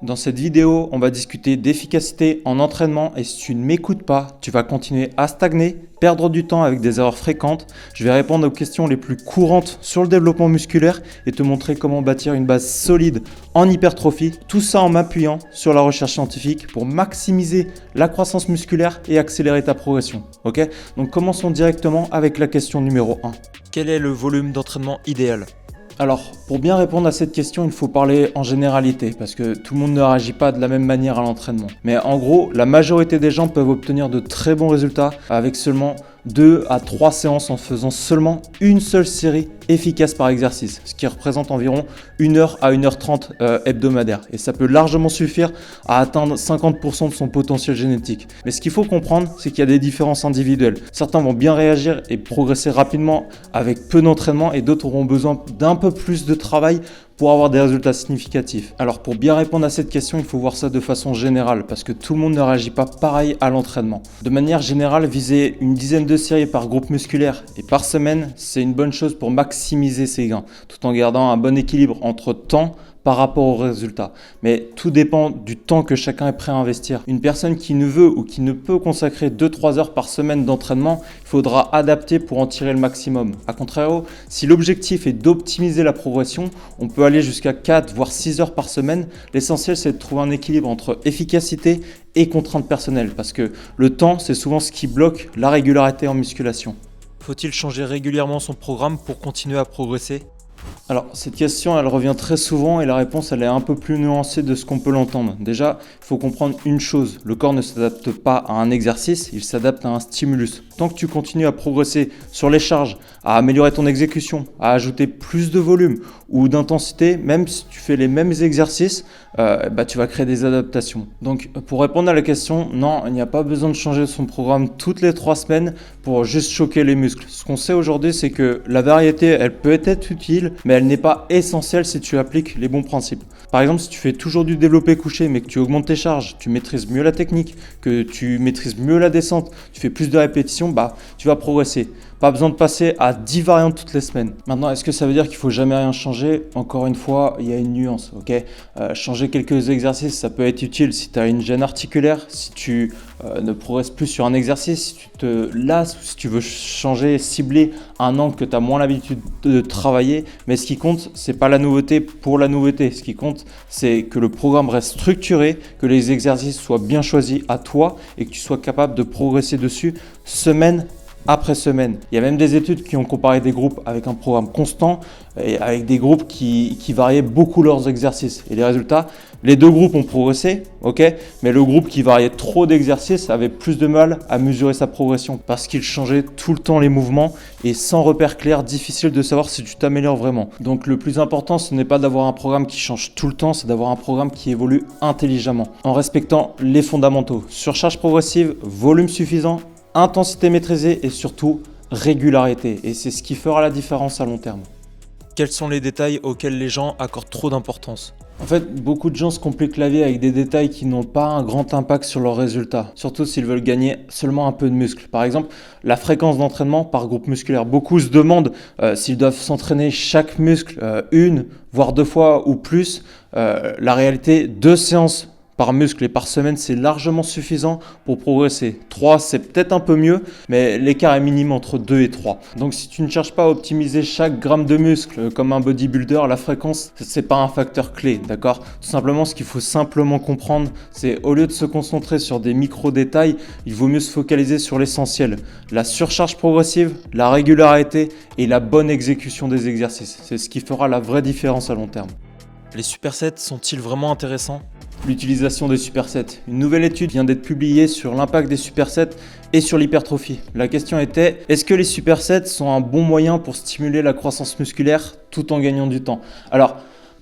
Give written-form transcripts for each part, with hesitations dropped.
Dans cette vidéo, on va discuter d'efficacité en entraînement et si tu ne m'écoutes pas, tu vas continuer à stagner, perdre du temps avec des erreurs fréquentes. Je vais répondre aux questions les plus courantes sur le développement musculaire et te montrer comment bâtir une base solide en hypertrophie. Tout ça en m'appuyant sur la recherche scientifique pour maximiser la croissance musculaire et accélérer ta progression. Ok ? Donc commençons directement avec la question numéro 1. Quel est le volume d'entraînement idéal ? Alors, pour bien répondre à cette question, il faut parler en généralité, parce que tout le monde ne réagit pas de la même manière à l'entraînement. Mais en gros, la majorité des gens peuvent obtenir de très bons résultats avec seulement 2 à 3 séances en faisant seulement une seule série efficace par exercice, ce qui représente environ 1h à 1h30 hebdomadaire. Et ça peut largement suffire à atteindre 50% de son potentiel génétique. Mais ce qu'il faut comprendre, c'est qu'il y a des différences individuelles. Certains vont bien réagir et progresser rapidement avec peu d'entraînement et d'autres auront besoin d'un peu plus de travail pour avoir des résultats significatifs. Alors pour bien répondre à cette question, il faut voir ça de façon générale parce que tout le monde ne réagit pas pareil à l'entraînement. De manière générale, viser une dizaine de séries par groupe musculaire et par semaine, c'est une bonne chose pour maximiser ses gains, tout en gardant un bon équilibre entre temps par rapport aux résultats. Mais tout dépend du temps que chacun est prêt à investir. Une personne qui ne veut ou qui ne peut consacrer 2-3 heures par semaine d'entraînement, il faudra adapter pour en tirer le maximum. A contrario, si l'objectif est d'optimiser la progression, on peut aller jusqu'à 4 voire 6 heures par semaine. L'essentiel, c'est de trouver un équilibre entre efficacité et contrainte personnelle parce que le temps, c'est souvent ce qui bloque la régularité en musculation. Faut-il changer régulièrement son programme pour continuer à progresser ? Alors, cette question, elle revient très souvent et la réponse, elle est un peu plus nuancée de ce qu'on peut l'entendre. Déjà, il faut comprendre une chose, le corps ne s'adapte pas à un exercice, il s'adapte à un stimulus. Tant que tu continues à progresser sur les charges, à améliorer ton exécution, à ajouter plus de volume ou d'intensité, même si tu fais les mêmes exercices, tu vas créer des adaptations. Donc, pour répondre à la question, non, il n'y a pas besoin de changer son programme toutes les 3 semaines pour juste choquer les muscles. Ce qu'on sait aujourd'hui, c'est que la variété, elle peut être utile, mais elle n'est pas essentielle si tu appliques les bons principes. Par exemple, si tu fais toujours du développé couché, mais que tu augmentes tes charges, tu maîtrises mieux la technique, que tu maîtrises mieux la descente, tu fais plus de répétitions, tu vas progresser. Pas besoin de passer à 10 variantes toutes les semaines. Maintenant, est-ce que ça veut dire qu'il faut jamais rien changer ? Encore une fois, il y a une nuance, ok ? Changer quelques exercices, ça peut être utile si tu as une gêne articulaire, si tu ne progresses plus sur un exercice, si tu te lasses, si tu veux changer, cibler un angle que tu as moins l'habitude de travailler. Mais ce qui compte, c'est pas la nouveauté pour la nouveauté. Ce qui compte, c'est que le programme reste structuré, que les exercices soient bien choisis à toi et que tu sois capable de progresser dessus semaine après semaine. Il y a même des études qui ont comparé des groupes avec un programme constant et avec des groupes qui variaient beaucoup leurs exercices. Et les résultats, les deux groupes ont progressé, ok, mais le groupe qui variait trop d'exercices avait plus de mal à mesurer sa progression parce qu'il changeait tout le temps les mouvements et sans repère clair, difficile de savoir si tu t'améliores vraiment. Donc le plus important, ce n'est pas d'avoir un programme qui change tout le temps, c'est d'avoir un programme qui évolue intelligemment en respectant les fondamentaux. Surcharge progressive, volume suffisant, intensité maîtrisée et surtout régularité. Et c'est ce qui fera la différence à long terme. Quels sont les détails auxquels les gens accordent trop d'importance ? En fait, beaucoup de gens se compliquent la vie avec des détails qui n'ont pas un grand impact sur leurs résultats, surtout s'ils veulent gagner seulement un peu de muscle. Par exemple, la fréquence d'entraînement par groupe musculaire. Beaucoup se demandent s'ils doivent s'entraîner chaque muscle une, voire 2 fois ou plus. La réalité, 2 séances par muscle et par semaine, c'est largement suffisant pour progresser. 3, c'est peut-être un peu mieux, mais l'écart est minime entre 2 et 3. Donc si tu ne cherches pas à optimiser chaque gramme de muscle comme un bodybuilder, la fréquence, c'est pas un facteur clé, d'accord ? Tout simplement, ce qu'il faut simplement comprendre, c'est au lieu de se concentrer sur des micro-détails, il vaut mieux se focaliser sur l'essentiel. La surcharge progressive, la régularité et la bonne exécution des exercices. C'est ce qui fera la vraie différence à long terme. Les supersets sont-ils vraiment intéressants ? L'utilisation des supersets. Une nouvelle étude vient d'être publiée sur l'impact des supersets et sur l'hypertrophie. La question était, est-ce que les supersets sont un bon moyen pour stimuler la croissance musculaire tout en gagnant du temps ? Alors,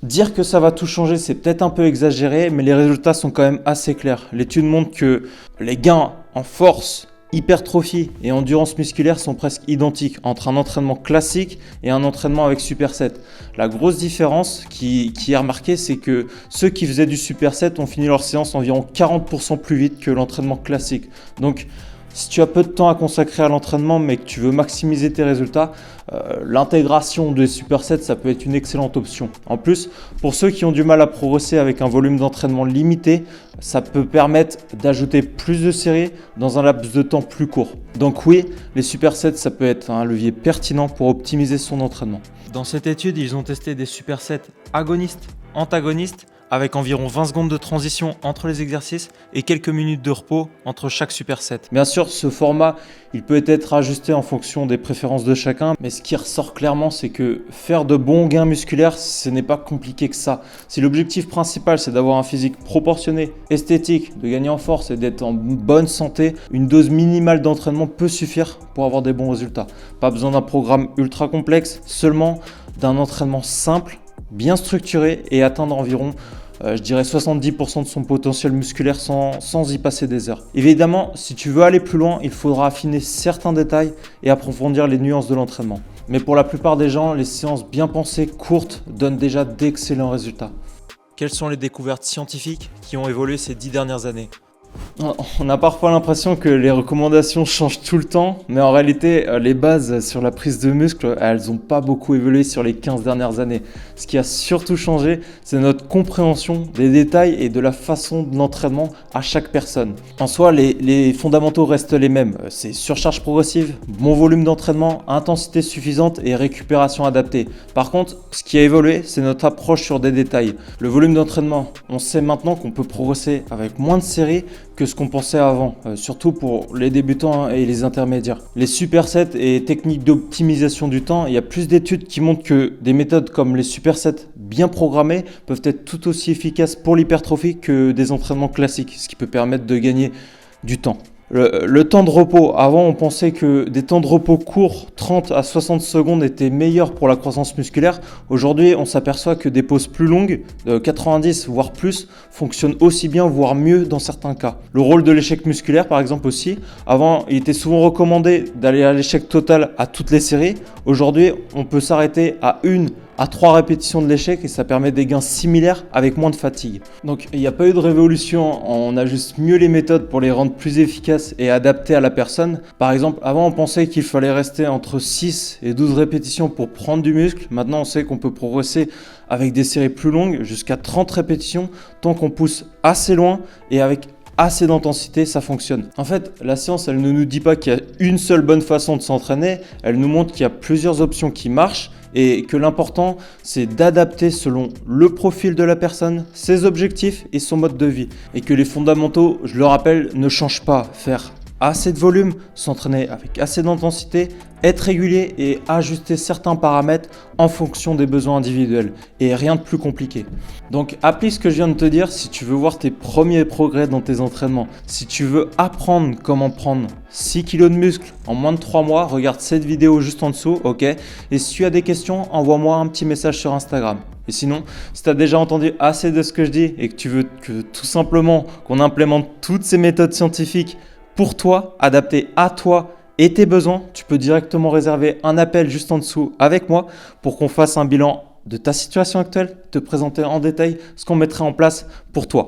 dire que ça va tout changer, c'est peut-être un peu exagéré, mais les résultats sont quand même assez clairs. L'étude montre que les gains en force, hypertrophie et endurance musculaire sont presque identiques entre un entraînement classique et un entraînement avec superset. La grosse différence qui est remarquée, c'est que ceux qui faisaient du superset ont fini leur séance environ 40% plus vite que l'entraînement classique. Donc, Si tu as peu de temps à consacrer à l'entraînement mais que tu veux maximiser tes résultats, l'intégration des supersets, ça peut être une excellente option. En plus, pour ceux qui ont du mal à progresser avec un volume d'entraînement limité, ça peut permettre d'ajouter plus de séries dans un laps de temps plus court. Donc oui, les supersets, ça peut être un levier pertinent pour optimiser son entraînement. Dans cette étude, ils ont testé des supersets agonistes, antagonistes, avec environ 20 secondes de transition entre les exercices et quelques minutes de repos entre chaque superset. Bien sûr, ce format, il peut être ajusté en fonction des préférences de chacun, mais ce qui ressort clairement, c'est que faire de bons gains musculaires, ce n'est pas compliqué que ça. Si l'objectif principal, c'est d'avoir un physique proportionné, esthétique, de gagner en force et d'être en bonne santé, une dose minimale d'entraînement peut suffire pour avoir des bons résultats. Pas besoin d'un programme ultra complexe, seulement d'un entraînement simple, bien structuré et atteindre environ je dirais 70% de son potentiel musculaire sans y passer des heures. Évidemment, si tu veux aller plus loin, il faudra affiner certains détails et approfondir les nuances de l'entraînement. Mais pour la plupart des gens, les séances bien pensées, courtes, donnent déjà d'excellents résultats. Quelles sont les découvertes scientifiques qui ont évolué ces 10 dernières années ? On a parfois l'impression que les recommandations changent tout le temps, mais en réalité, les bases sur la prise de muscle, elles n'ont pas beaucoup évolué sur les 15 dernières années. Ce qui a surtout changé, c'est notre compréhension des détails et de la façon de l'entraînement à chaque personne. En soi, les fondamentaux restent les mêmes. C'est surcharge progressive, bon volume d'entraînement, intensité suffisante et récupération adaptée. Par contre, ce qui a évolué, c'est notre approche sur des détails. Le volume d'entraînement, on sait maintenant qu'on peut progresser avec moins de séries que ce qu'on pensait avant, surtout pour les débutants et les intermédiaires. Les supersets et techniques d'optimisation du temps, il y a plus d'études qui montrent que des méthodes comme les supersets bien programmés peuvent être tout aussi efficaces pour l'hypertrophie que des entraînements classiques, ce qui peut permettre de gagner du temps. Le temps de repos, avant on pensait que des temps de repos courts, 30 à 60 secondes, étaient meilleurs pour la croissance musculaire. Aujourd'hui, on s'aperçoit que des pauses plus longues, de 90 voire plus, fonctionnent aussi bien, voire mieux dans certains cas. Le rôle de l'échec musculaire, par exemple aussi, avant il était souvent recommandé d'aller à l'échec total à toutes les séries. Aujourd'hui, on peut s'arrêter à 1 à 3 répétitions de l'échec et ça permet des gains similaires avec moins de fatigue. Donc il n'y a pas eu de révolution, on ajuste mieux les méthodes pour les rendre plus efficaces et adaptées à la personne. Par exemple, avant on pensait qu'il fallait rester entre 6 et 12 répétitions pour prendre du muscle. Maintenant on sait qu'on peut progresser avec des séries plus longues jusqu'à 30 répétitions tant qu'on pousse assez loin et avec assez d'intensité, ça fonctionne. En fait, la science, elle ne nous dit pas qu'il y a une seule bonne façon de s'entraîner, elle nous montre qu'il y a plusieurs options qui marchent et que l'important, c'est d'adapter selon le profil de la personne, ses objectifs et son mode de vie. Et que les fondamentaux, je le rappelle, ne changent pas. Faire assez de volume, s'entraîner avec assez d'intensité, être régulier et ajuster certains paramètres en fonction des besoins individuels. Et rien de plus compliqué. Donc applique ce que je viens de te dire si tu veux voir tes premiers progrès dans tes entraînements. Si tu veux apprendre comment prendre 6 kg de muscle en moins de 3 mois, regarde cette vidéo juste en dessous, ok? Et si tu as des questions, envoie-moi un petit message sur Instagram. Et sinon, si tu as déjà entendu assez de ce que je dis et que tu veux que tout simplement qu'on implémente toutes ces méthodes scientifiques pour toi, adaptées à toi et tes besoins, tu peux directement réserver un appel juste en dessous avec moi pour qu'on fasse un bilan de ta situation actuelle, te présenter en détail ce qu'on mettrait en place pour toi.